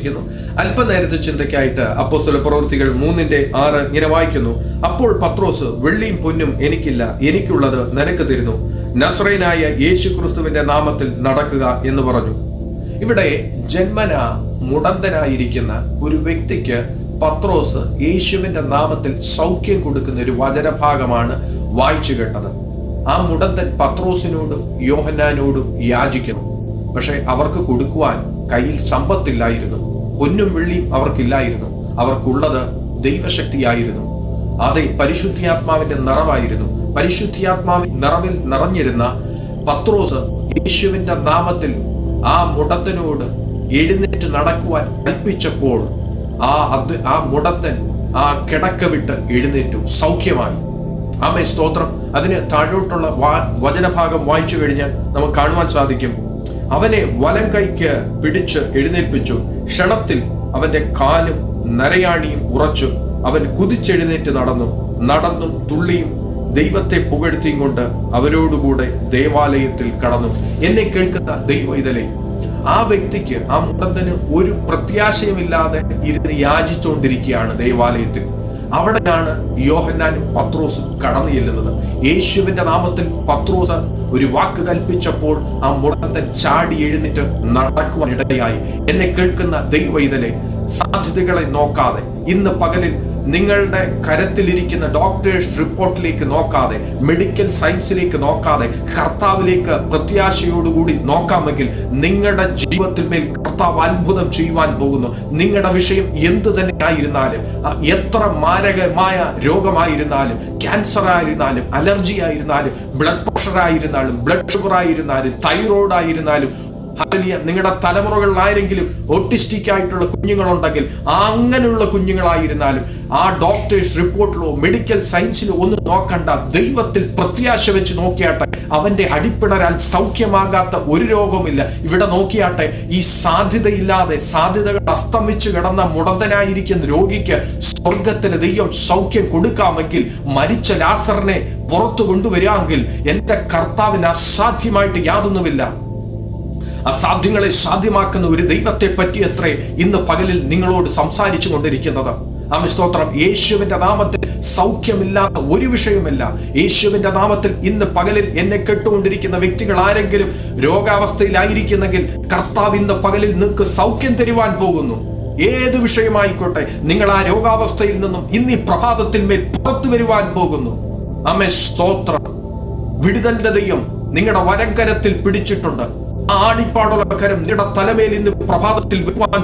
വിശ്വസിക്കുന്നു. അല്പനേരത്തെ ചിന്തയ്ക്കായിട്ട് അപ്പോസ്തല പ്രവൃത്തികൾ 3:6 ഇങ്ങനെ വായിക്കുന്നു. അപ്പോൾ പത്രോസ്, വെള്ളിയും പൊന്നും എനിക്കില്ല, എനിക്കുള്ളത് നിനക്ക് തരുന്നു, നസ്രയനായ യേശു ക്രിസ്തുവിന്റെ നാമത്തിൽ നടക്കുക എന്ന് പറഞ്ഞു. ഇവിടെ ജന്മന മുടന്തനായിരിക്കുന്ന ഒരു വ്യക്തിക്ക് പത്രോസ് യേശുവിന്റെ നാമത്തിൽ സൗഖ്യം കൊടുക്കുന്ന ഒരു വചനഭാഗമാണ് വായിച്ചു കേട്ടത്. ആ മുടന്തൻ പത്രോസിനോടും യോഹന്നാനോടും യാചിക്കുന്നു. പക്ഷെ അവർക്ക് കൊടുക്കുവാൻ കയ്യിൽ സമ്പത്തില്ലായിരുന്നു, പൊന്നും വെള്ളിയും അവർക്കില്ലായിരുന്നു. അവർക്കുള്ളത് ദൈവശക്തിയായിരുന്നു. അതെ, പരിശുദ്ധാത്മാവിന്റെ നിറവായിരുന്നു. പരിശുദ്ധാത്മാവിൻ നിറവിൽ നിറഞ്ഞിരുന്ന പത്രോസ് യേശുവിന്റെ നാമത്തിൽ ആ മുടന്തനോട് എഴുന്നേറ്റ് നടക്കുവാൻ കൽപ്പിച്ചപ്പോൾ ആ മുടന്തൻ ആ കിടക്ക വിട്ട് എഴുന്നേറ്റു, സൗഖ്യമായി. ആമേ, സ്തോത്രം. അതിന് താഴോട്ടുള്ള വചനഭാഗം വായിച്ചു കഴിഞ്ഞാൽ നമുക്ക് കാണുവാൻ സാധിക്കും. അവനെ വലം കൈക്ക് പിടിച്ച് എഴുന്നേൽപ്പിച്ചു. ക്ഷണത്തിൽ അവന്റെ കാലും നരയാണിയും ഉറച്ചു. അവൻ കുതിച്ചെഴുന്നേറ്റ് നടന്നും തുള്ളിയും ദൈവത്തെ പുകഴ്ത്തിയും കൊണ്ട് അവരോടുകൂടെ ദേവാലയത്തിൽ കടന്നു. എന്നെ കേൾക്കുന്ന ദൈവഇതലേ, ആ വ്യക്തിക്ക്, ആ മുടന്തന് ഒരു പ്രത്യാശയുമില്ലാതെ ഇരുന്ന് യാചിച്ചുകൊണ്ടിരിക്കുകയാണ് ദേവാലയത്തിൽ. അവിടെയാണ് യോഹന്നാനും പത്രോസും കടന്നു ചെല്ലുന്നത്. യേശുവിന്റെ നാമത്തിൽ പത്രോസ് ഒരു വാക്ക് കൽപ്പിച്ചപ്പോൾ ആ മുടന്തൻ ചാടി എഴുന്നേറ്റ് നടക്കുവാൻ ഇടയായി. എന്നെ കേൾക്കുന്ന ദൈവഇതലേ, സാധ്യതകളെ നോക്കാതെ, ഇന്ന് പകലിൽ നിങ്ങളുടെ കരത്തിലിരിക്കുന്ന ഡോക്ടേഴ്സ് റിപ്പോർട്ടിലേക്ക് നോക്കാതെ, മെഡിക്കൽ സയൻസിലേക്ക് നോക്കാതെ, കർത്താവിലേക്ക് പ്രത്യാശയോടുകൂടി നോക്കാമെങ്കിൽ നിങ്ങളുടെ ജീവിതത്തിൽ മേൽ കർത്താവ് അത്ഭുതം ചെയ്യുവാൻ പോകുന്നു. നിങ്ങളുടെ വിഷയം എന്തു തന്നെ ആയിരുന്നാലും, എത്ര മാരകമായ രോഗമായിരുന്നാലും, ക്യാൻസർ ആയിരുന്നാലും, അലർജി ആയിരുന്നാലും, ബ്ലഡ് പ്രഷർ ആയിരുന്നാലും, ബ്ലഡ് ഷുഗർ ആയിരുന്നാലും, തൈറോയ്ഡ് ആയിരുന്നാലും, നിങ്ങളുടെ തലമുറകളിൽ ആരെങ്കിലും ഓട്ടിസ്റ്റിക് ആയിട്ടുള്ള കുഞ്ഞുങ്ങളുണ്ടെങ്കിൽ അങ്ങനെയുള്ള കുഞ്ഞുങ്ങളായിരുന്നാലും ആ ഡോക്ടേഴ്സ് റിപ്പോർട്ടിലോ മെഡിക്കൽ സയൻസിലോ ഒന്നും നോക്കണ്ട, ദൈവത്തിൽ പ്രത്യാശ വെച്ച് നോക്കിയാട്ടെ. അവന്റെ അടിപ്പിണരാൽ സൗഖ്യമാകാത്ത ഒരു രോഗമില്ല. ഇവിടെ നോക്കിയാട്ടെ, ഈ സാധ്യതയില്ലാതെ സാധ്യതകൾ അസ്തമിച്ചു കിടന്ന മുടന്തനായിരിക്കുന്ന രോഗിക്ക് സ്വർഗത്തിലെ ദൈവം സൗഖ്യം കൊടുക്കാമെങ്കിൽ, മരിച്ച ലാസറിനെ പുറത്തു കൊണ്ടുവരാമെങ്കിൽ എന്റെ കർത്താവിന് അസാധ്യമായിട്ട് യാതൊന്നുമില്ല. അസാധ്യങ്ങളെ സാധ്യമാക്കുന്ന ഒരു ദൈവത്തെ പറ്റിയത്രേ ഇന്ന് പകലിൽ നിങ്ങളോട് സംസാരിച്ചു കൊണ്ടിരിക്കുന്നത്. ആമേൻ, സ്തോത്രം. യേശുവിന്റെ നാമത്തിൽ സൗഖ്യമില്ലാത്ത ഒരു വിഷയമില്ല. യേശുവിന്റെ നാമത്തിൽ ഇന്ന് പകലിൽ എന്നെ കേട്ടുകൊണ്ടിരിക്കുന്ന വ്യക്തികൾ ആരെങ്കിലും രോഗാവസ്ഥയിലായിരിക്കുന്നെങ്കിൽ കർത്താവ് ഇന്ന് പകലിൽ നിങ്ങൾക്ക് സൗഖ്യം തരുവാൻ പോകുന്നു. ഏത് വിഷയമായിക്കോട്ടെ, നിങ്ങൾ ആ രോഗാവസ്ഥയിൽ നിന്നും ഇന്ന് ഈ പ്രഭാതത്തിൽ മേൽ പുറത്തു വരുവാൻ പോകുന്നു. ആമേൻ, സ്തോത്രം. വിടുതലിന്റെ ദൈവം നിങ്ങളുടെ വലംകരത്തിൽ പിടിച്ചിട്ടുണ്ട്. ആ ആണിപ്പാടുള്ള കരം നിങ്ങളുടെ തലമേൽ ഇന്ന് പ്രഭാതത്തിൽ വെക്കുവാൻ